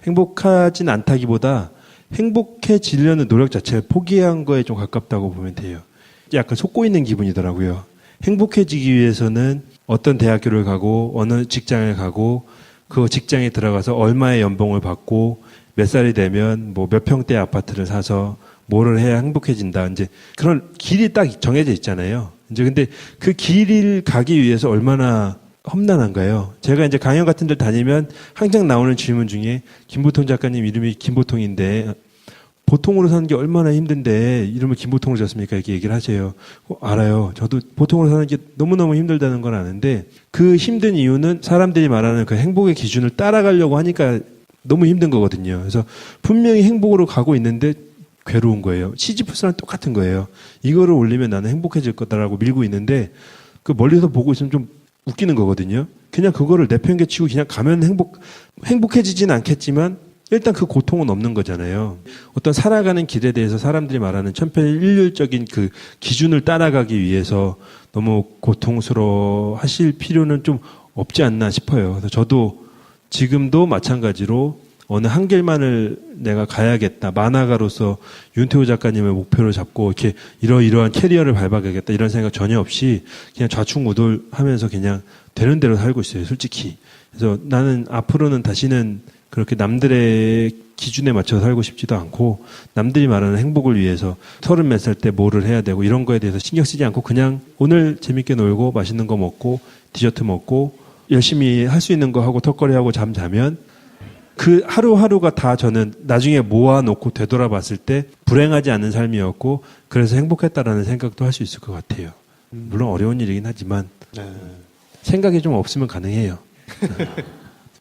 행복하진 않다기보다 행복해지려는 노력 자체를 포기한 거에 좀 가깝다고 보면 돼요. 약간 속고 있는 기분이더라고요. 행복해지기 위해서는 어떤 대학교를 가고 어느 직장을 가고 그 직장에 들어가서 얼마의 연봉을 받고 몇 살이 되면 뭐 몇 평대 아파트를 사서 뭐를 해야 행복해진다. 이제 그런 길이 딱 정해져 있잖아요. 이제 근데 그 길을 가기 위해서 얼마나 험난한가요? 제가 이제 강연 같은 데 다니면 항상 나오는 질문 중에 김보통 작가님 이름이 김보통인데 보통으로 사는 게 얼마나 힘든데 이름을 김보통으로 졌습니까? 이렇게 얘기를 하세요. 알아요. 저도 보통으로 사는 게 너무너무 힘들다는 건 아는데 그 힘든 이유는 사람들이 말하는 그 행복의 기준을 따라가려고 하니까 너무 힘든 거거든요. 그래서 분명히 행복으로 가고 있는데 괴로운 거예요. 시지프스랑 똑같은 거예요. 이거를 올리면 나는 행복해질 거다라고 밀고 있는데 그 멀리서 보고 있으면 좀 웃기는 거거든요. 그냥 그거를 내팽개치고 그냥 가면 행복해지진 않겠지만 일단 그 고통은 없는 거잖아요. 어떤 살아가는 길에 대해서 사람들이 말하는 천편일률적인 그 기준을 따라가기 위해서 너무 고통스러워 하실 필요는 좀 없지 않나 싶어요. 그래서 저도 지금도 마찬가지로 어느 한 길만을 내가 가야겠다. 만화가로서 윤태호 작가님의 목표를 잡고 이렇게 이러이러한 캐리어를 밟아가겠다. 이런 생각 전혀 없이 그냥 좌충우돌하면서 그냥 되는 대로 살고 있어요. 솔직히. 그래서 나는 앞으로는 다시는 그렇게 남들의 기준에 맞춰 살고 싶지도 않고 남들이 말하는 행복을 위해서 30몇 살 때 뭐를 해야 되고 이런 거에 대해서 신경 쓰지 않고 그냥 오늘 재밌게 놀고 맛있는 거 먹고 디저트 먹고 열심히 할 수 있는 거 하고 턱걸이하고 잠 자면 그 하루하루가 다 저는 나중에 모아놓고 되돌아봤을 때 불행하지 않은 삶이었고 그래서 행복했다라는 생각도 할 수 있을 것 같아요. 물론 어려운 일이긴 하지만 생각이 좀 없으면 가능해요.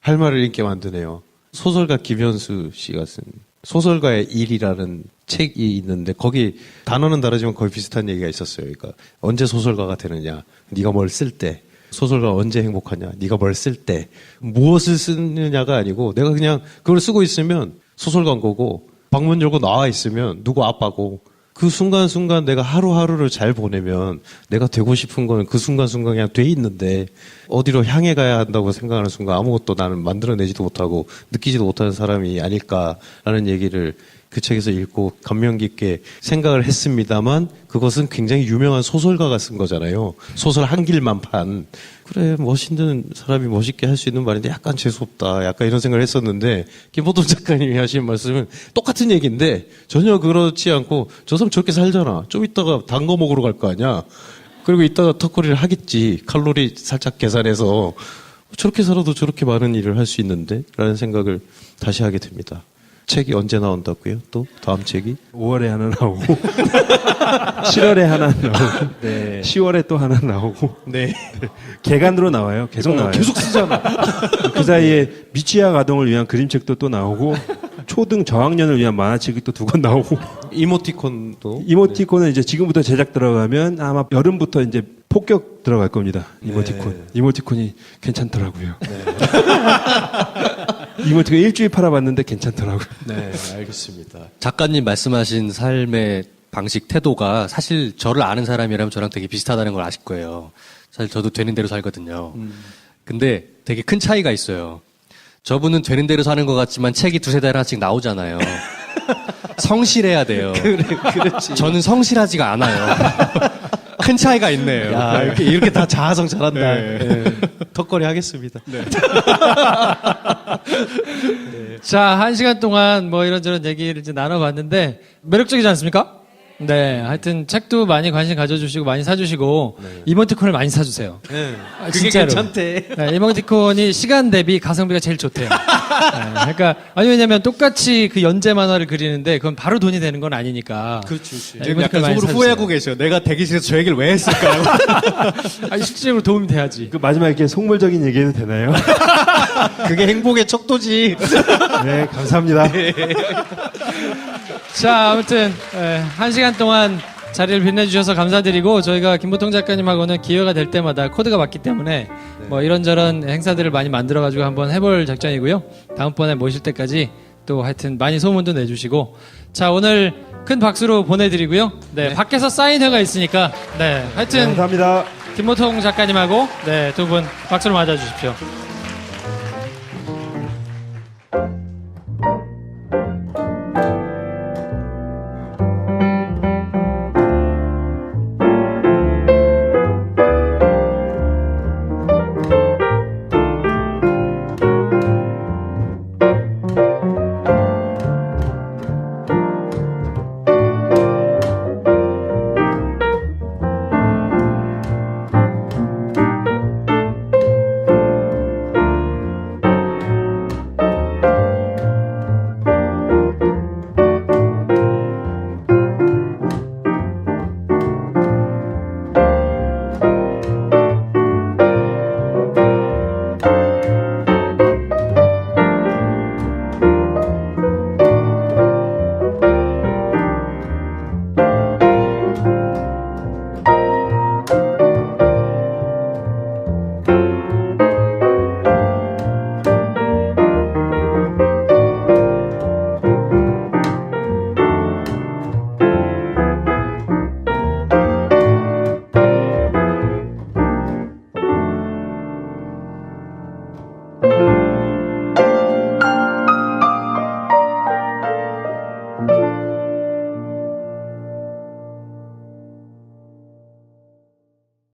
할 말을 읽게 만드네요. 소설가 김현수 씨가 쓴 소설가의 일이라는 책이 있는데 거기 단어는 다르지만 거의 비슷한 얘기가 있었어요. 그러니까 언제 소설가가 되느냐, 네가 뭘 쓸 때, 소설가 언제 행복하냐, 네가 뭘 쓸 때, 무엇을 쓰느냐가 아니고 내가 그냥 그걸 쓰고 있으면 소설가인 거고 방문 열고 나와 있으면 누구 아빠고 그 순간순간 내가 하루하루를 잘 보내면 내가 되고 싶은 거는 그 순간순간 그냥 돼 있는데 어디로 향해 가야 한다고 생각하는 순간 아무것도 나는 만들어내지도 못하고 느끼지도 못하는 사람이 아닐까라는 얘기를 그 책에서 읽고 감명 깊게 생각을 했습니다만 그것은 굉장히 유명한 소설가가 쓴 거잖아요. 소설 한 길만 판. 그래, 멋있는 사람이 멋있게 할 수 있는 말인데 약간 재수없다. 약간 이런 생각을 했었는데 김보통 작가님이 하신 말씀은 똑같은 얘기인데 전혀 그렇지 않고 저 사람 저렇게 살잖아. 좀 이따가 단 거 먹으러 갈 거 아니야. 그리고 이따가 턱걸이를 하겠지. 칼로리 살짝 계산해서 저렇게 살아도 저렇게 많은 일을 할 수 있는데 라는 생각을 다시 하게 됩니다. 책이 언제 나온다고요? 또 다음 책이? 5월에 하나 나오고 7월에 하나 나오고 네. 10월에 또 하나 나오고 네. 개간으로 나와요. 계속 나와요. 계속 쓰잖아. 그 사이에 미취학 아동을 위한 그림책도 또 나오고 초등 저학년을 위한 만화책이 또 2권 나오고 이모티콘도. 이모티콘은 이제 지금부터 제작 들어가면 아마 여름부터 이제 폭격 들어갈 겁니다. 이모티콘. 네. 이모티콘이 괜찮더라고요. 이모티콘 일주일 팔아봤는데 괜찮더라고요. 네, 알겠습니다. 작가님 말씀하신 삶의 방식, 태도가 사실 저를 아는 사람이라면 저랑 되게 비슷하다는 걸 아실 거예요. 사실 저도 되는 대로 살거든요. 근데 되게 큰 차이가 있어요. 저분은 되는 대로 사는 것 같지만 책이 2-3달에 하나씩 나오잖아요. 성실해야 돼요. 그렇지. 저는 성실하지가 않아요. 큰 차이가 있네요. 야, 이렇게 다 자아성 잘한다. 예. 턱걸이 하겠습니다. 자, 1시간 동안 뭐 이런저런 얘기를 이제 나눠봤는데 매력적이지 않습니까? 네, 하여튼 책도 많이 관심 가져주시고 많이 사주시고 이모티콘을 많이 사주세요. 네. 아, 그게 진짜로. 괜찮대. 네, 이모티콘이 시간 대비 가성비가 제일 좋대요. 네, 그러니까 아니 왜냐면 똑같이 그 연재 만화를 그리는데 그건 바로 돈이 되는 건 아니니까. 그렇지. 네, 지금 이모티콘 약간 많이 속으로 사주세요. 후회하고 계셔. 내가 대기실에서 저 얘기를 왜 했을까요? 아니 실질적으로 도움이 돼야지. 그 마지막에 이렇게 속물적인 얘기해도 되나요? 그게 행복의 척도지. 네, 감사합니다. 자, 아무튼 1시간 동안 자리를 빛내주셔서 감사드리고 저희가 김보통 작가님하고는 기회가 될 때마다 코드가 맞기 때문에 뭐 이런저런 행사들을 많이 만들어가지고 한번 해볼 작정이고요. 다음번에 모실 때까지 또 하여튼 많이 소문도 내주시고 자 오늘 큰 박수로 보내드리고요. 네, 밖에서 사인회가 있으니까 네 하여튼 감사합니다. 김보통 작가님하고 네, 두 분 박수로 맞아주십시오.